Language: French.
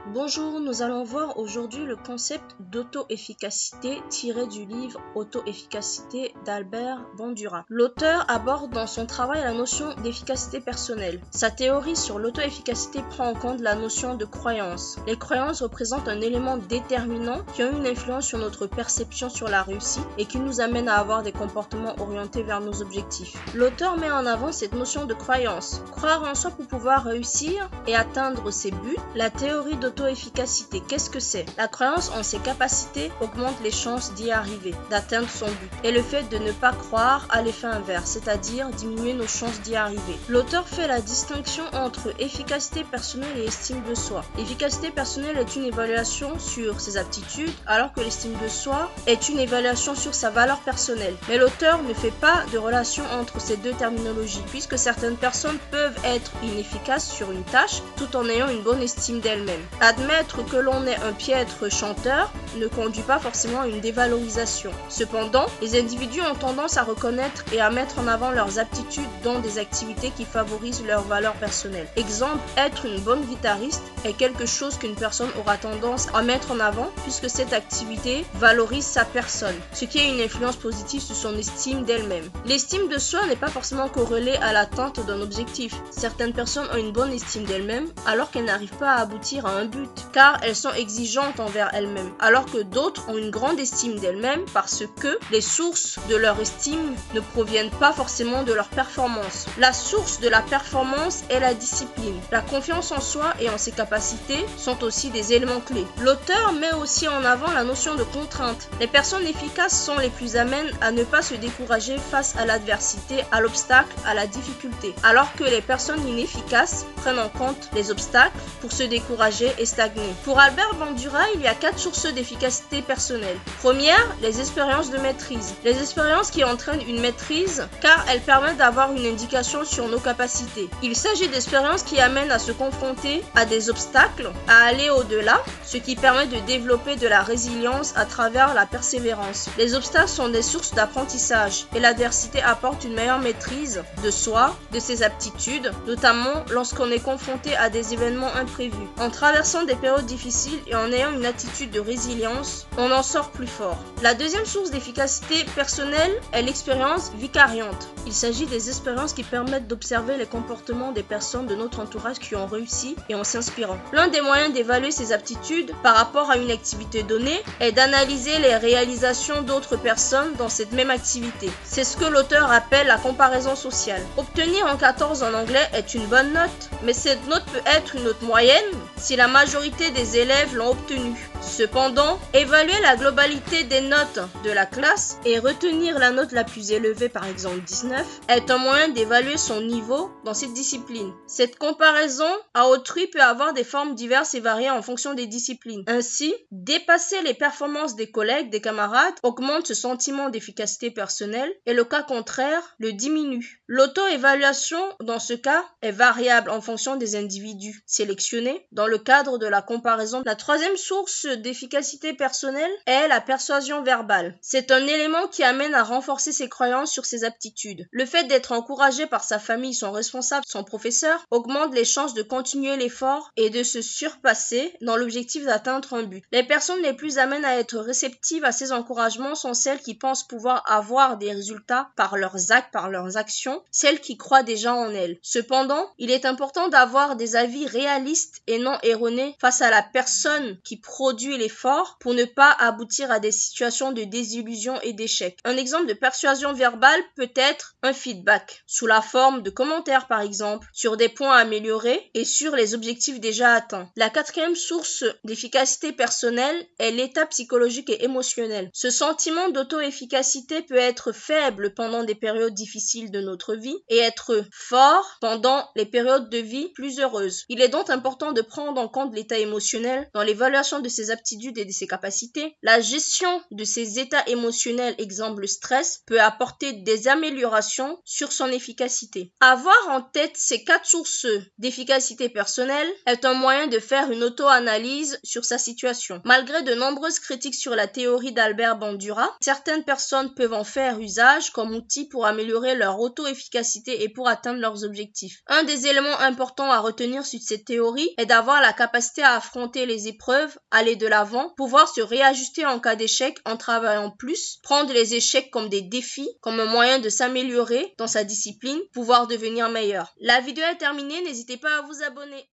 Bonjour, nous allons voir aujourd'hui le concept d'auto-efficacité tiré du livre Auto-efficacité d'Albert Bandura. L'auteur aborde dans son travail la notion d'efficacité personnelle. Sa théorie sur l'auto-efficacité prend en compte la notion de croyance. Les croyances représentent un élément déterminant qui a une influence sur notre perception sur la réussite et qui nous amène à avoir des comportements orientés vers nos objectifs. L'auteur met en avant cette notion de croyance. Croire en soi pour pouvoir réussir et atteindre ses buts. La théorie d'auto-efficacité, qu'est-ce que c'est? La croyance en ses capacités augmente les chances d'y arriver, d'atteindre son but. Et le fait de ne pas croire a l'effet inverse, c'est-à-dire diminuer nos chances d'y arriver. L'auteur fait la distinction entre efficacité personnelle et estime de soi. L'efficacité personnelle est une évaluation sur ses aptitudes, alors que l'estime de soi est une évaluation sur sa valeur personnelle. Mais l'auteur ne fait pas de relation entre ces deux terminologies, puisque certaines personnes peuvent être inefficaces sur une tâche tout en ayant une bonne estime d'elles-mêmes. Admettre que l'on est un piètre chanteur ne conduit pas forcément à une dévalorisation. Cependant, les individus ont tendance à reconnaître et à mettre en avant leurs aptitudes dans des activités qui favorisent leur valeur personnelle. Exemple, être une bonne guitariste est quelque chose qu'une personne aura tendance à mettre en avant puisque cette activité valorise sa personne, ce qui a une influence positive sur son estime d'elle-même. L'estime de soi n'est pas forcément corrélée à l'atteinte d'un objectif. Certaines personnes ont une bonne estime d'elles-mêmes alors qu'elles n'arrivent pas à aboutir à un but, car elles sont exigeantes envers elles-mêmes, alors que d'autres ont une grande estime d'elles-mêmes parce que les sources de leur estime ne proviennent pas forcément de leur performance. La source de la performance est la discipline. La confiance en soi et en ses capacités sont aussi des éléments clés. L'auteur met aussi en avant la notion de contrainte. Les personnes efficaces sont les plus amènes à ne pas se décourager face à l'adversité, à l'obstacle, à la difficulté, alors que les personnes inefficaces prennent en compte les obstacles pour se décourager et stagner. Pour Albert Bandura, il y a 4 sources d'efficacité personnelle. Première, les expériences de maîtrise. Les expériences qui entraînent une maîtrise car elles permettent d'avoir une indication sur nos capacités. Il s'agit d'expériences qui amènent à se confronter à des obstacles, à aller au-delà, ce qui permet de développer de la résilience à travers la persévérance. Les obstacles sont des sources d'apprentissage et l'adversité apporte une meilleure maîtrise de soi, de ses aptitudes, notamment lorsqu'on est confronté à des événements imprévus. En traversant des périodes difficiles et en ayant une attitude de résilience, on en sort plus fort. La deuxième source d'efficacité personnelle est l'expérience vicariante. Il s'agit des expériences qui permettent d'observer les comportements des personnes de notre entourage qui ont réussi et en s'inspirant. L'un des moyens d'évaluer ses aptitudes par rapport à une activité donnée est d'analyser les réalisations d'autres personnes dans cette même activité. C'est ce que l'auteur appelle la comparaison sociale. Obtenir un 14 en anglais est une bonne note, mais cette note peut être une note moyenne si la majorité des élèves l'ont obtenue. Cependant, évaluer la globalité des notes de la classe et retenir la note la plus élevée, par exemple 19, est un moyen d'évaluer son niveau dans cette discipline. Cette comparaison à autrui peut avoir des formes diverses et variées en fonction des disciplines. Ainsi, dépasser les performances des collègues, des camarades, augmente ce sentiment d'efficacité personnelle et le cas contraire le diminue. L'auto-évaluation, dans ce cas, est variable en fonction des individus sélectionnés dans le cadre de la comparaison. La troisième source d'efficacité personnelle est la persuasion verbale. C'est un élément qui amène à renforcer ses croyances sur ses aptitudes. Le fait d'être encouragé par sa famille, son responsable, son professeur, augmente les chances de continuer l'effort et de se surpasser dans l'objectif d'atteindre un but. Les personnes les plus amènes à être réceptives à ces encouragements sont celles qui pensent pouvoir avoir des résultats par leurs actes, par leurs actions, celles qui croient déjà en elles. Cependant, il est important d'avoir des avis réalistes et non erronés face à la personne qui produit l'effort pour ne pas aboutir à des situations de désillusion et d'échec. Un exemple de persuasion verbale peut être un feedback, sous la forme de commentaires par exemple, sur des points améliorés et sur les objectifs déjà atteints. La quatrième source d'efficacité personnelle est l'état psychologique et émotionnel. Ce sentiment d'auto-efficacité peut être faible pendant des périodes difficiles de notre vie et être fort pendant les périodes de vie plus heureuses. Il est donc important de prendre en compte l'état émotionnel dans l'évaluation de ses aptitudes aptitudes et de ses capacités. La gestion de ses états émotionnels, exemple le stress, peut apporter des améliorations sur son efficacité. Avoir en tête ces 4 sources d'efficacité personnelle est un moyen de faire une auto-analyse sur sa situation. Malgré de nombreuses critiques sur la théorie d'Albert Bandura, certaines personnes peuvent en faire usage comme outil pour améliorer leur auto-efficacité et pour atteindre leurs objectifs. Un des éléments importants à retenir sur cette théorie est d'avoir la capacité à affronter les épreuves, aller de l'avant, pouvoir se réajuster en cas d'échec en travaillant plus, prendre les échecs comme des défis, comme un moyen de s'améliorer dans sa discipline, pouvoir devenir meilleur. La vidéo est terminée, n'hésitez pas à vous abonner.